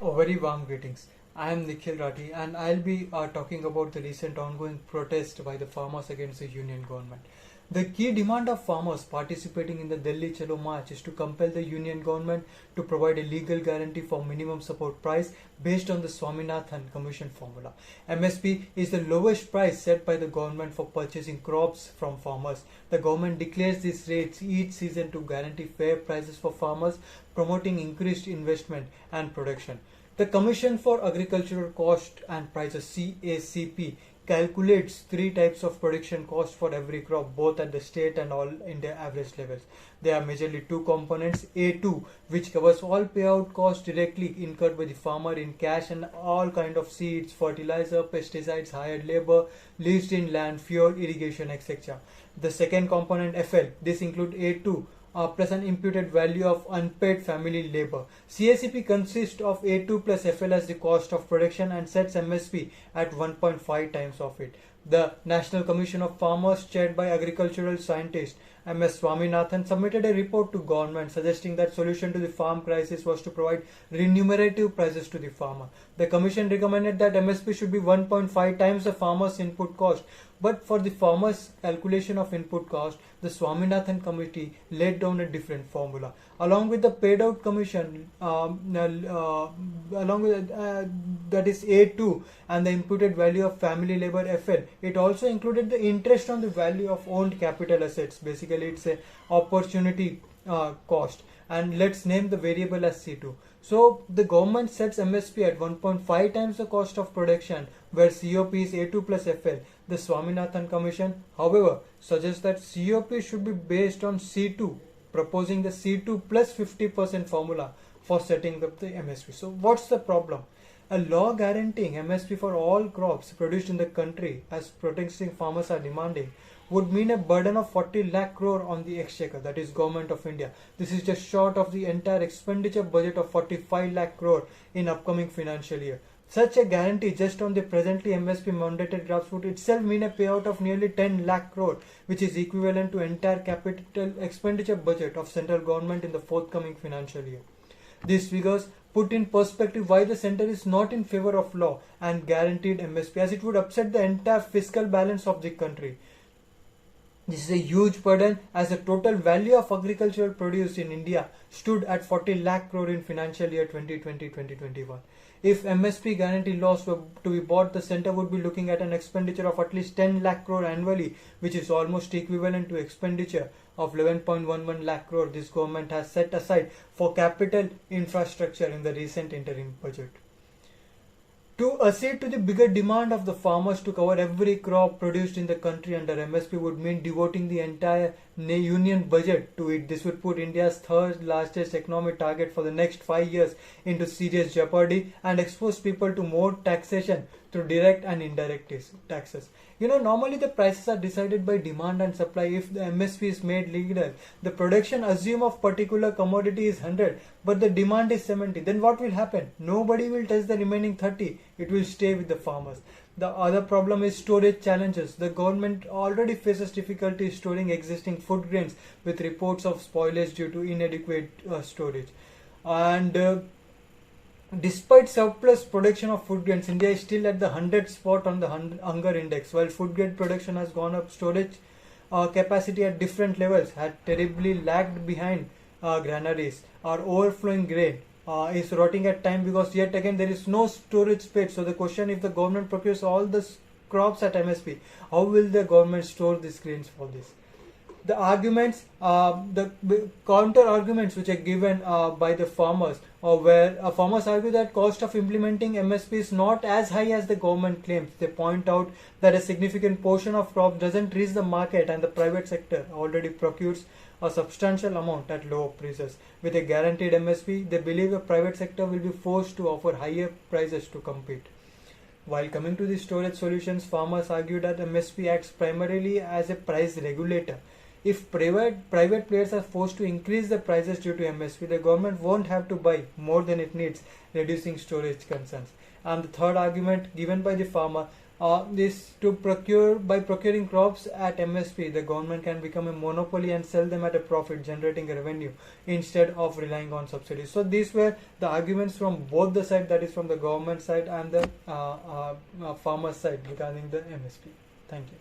Oh, very warm greetings. I am Nikhil Rathi and I'll be talking about the recent ongoing protest by the farmers against the union government. The key demand of farmers participating in the Delhi Chalo March is to compel the union government to provide a legal guarantee for minimum support price based on the Swaminathan Commission formula. MSP is the lowest price set by the government for purchasing crops from farmers. The government declares these rates each season to guarantee fair prices for farmers, promoting increased investment and production. The Commission for Agricultural Cost and Prices CACP calculates three types of production cost for every crop both at the state and all India average levels. There are majorly two components: A2, which covers all payout costs directly incurred by the farmer in cash and all kind of seeds, fertilizer, pesticides, hired labor, leased in land, fuel, irrigation, etc. The second component FL, this includes A2 plus an imputed value of unpaid family labor. CACP consists of A2 plus FL as the cost of production and sets MSP at 1.5 times of it. The National Commission of Farmers, chaired by agricultural scientist MS Swaminathan, submitted a report to government suggesting that solution to the farm crisis was to provide remunerative prices to the farmer. The commission recommended that MSP should be 1.5 times the farmer's input cost. But for the farmer's calculation of input cost, the Swaminathan committee laid down a different formula. Along with the paid out commission, along with that is A2 and the imputed value of family labor FL, it also included the interest on the value of owned capital assets. Basically, it's a opportunity cost. And let's name the variable as C2. So the government sets MSP at 1.5 times the cost of production, where COP is A2 plus FL. The Swaminathan Commission, however, suggests that COP should be based on C2, proposing the C2 plus 50% formula for setting up the MSP. So what's the problem? A law guaranteeing MSP for all crops produced in the country, as protesting farmers are demanding, would mean a burden of 40 lakh crore on the exchequer, that is Government of India. This is just short of the entire expenditure budget of 45 lakh crore in upcoming financial year. Such a guarantee just on the presently MSP mandated crops would itself mean a payout of nearly 10 lakh crore, which is equivalent to entire capital expenditure budget of central government in the forthcoming financial year. These figures put in perspective why the centre is not in favour of law and guaranteed MSP, as it would upset the entire fiscal balance of the country. This is a huge burden, as the total value of agricultural produce in India stood at 40 lakh crore in financial year 2020-2021. If MSP guarantee laws were to be bought, the centre would be looking at an expenditure of at least 10 lakh crore annually, which is almost equivalent to expenditure of 11.11 lakh crore this government has set aside for capital infrastructure in the recent interim budget. To accede to the bigger demand of the farmers to cover every crop produced in the country under MSP would mean devoting the entire union budget to it. This would put India's third largest economic target for the next 5 years into serious jeopardy and expose people to more taxation through direct and indirect taxes. Normally the prices are decided by demand and supply. If the MSP is made legal, the production assume of particular commodity is 100, but the demand is 70. Then what will happen? Nobody will touch the remaining 30. It will stay with the farmers. The other problem is storage challenges. The government already faces difficulty storing existing food grains, with reports of spoilage due to inadequate storage. And despite surplus production of food grains, India is still at the 100th spot on the hunger index. While food grain production has gone up, storage capacity at different levels had terribly lagged behind granaries. Our overflowing grain is rotting at time because yet again there is no storage space. So the question, if the government procures all the crops at MSP, how will the government store these grains for this? The arguments, the counter arguments which are given by the farmers, where farmers argue that cost of implementing MSP is not as high as the government claims. They point out that a significant portion of crops doesn't reach the market and the private sector already procures a substantial amount at lower prices. With a guaranteed MSP, they believe the private sector will be forced to offer higher prices to compete. While coming to the storage solutions, farmers argue that MSP acts primarily as a price regulator. If private players are forced to increase the prices due to MSP, the government won't have to buy more than it needs, reducing storage concerns. And the third argument given by the farmer, This to procure by procuring crops at MSP, the government can become a monopoly and sell them at a profit, generating a revenue instead of relying on subsidies. So these were the arguments from both the side, that is from the government side and the farmer side regarding the MSP. Thank you.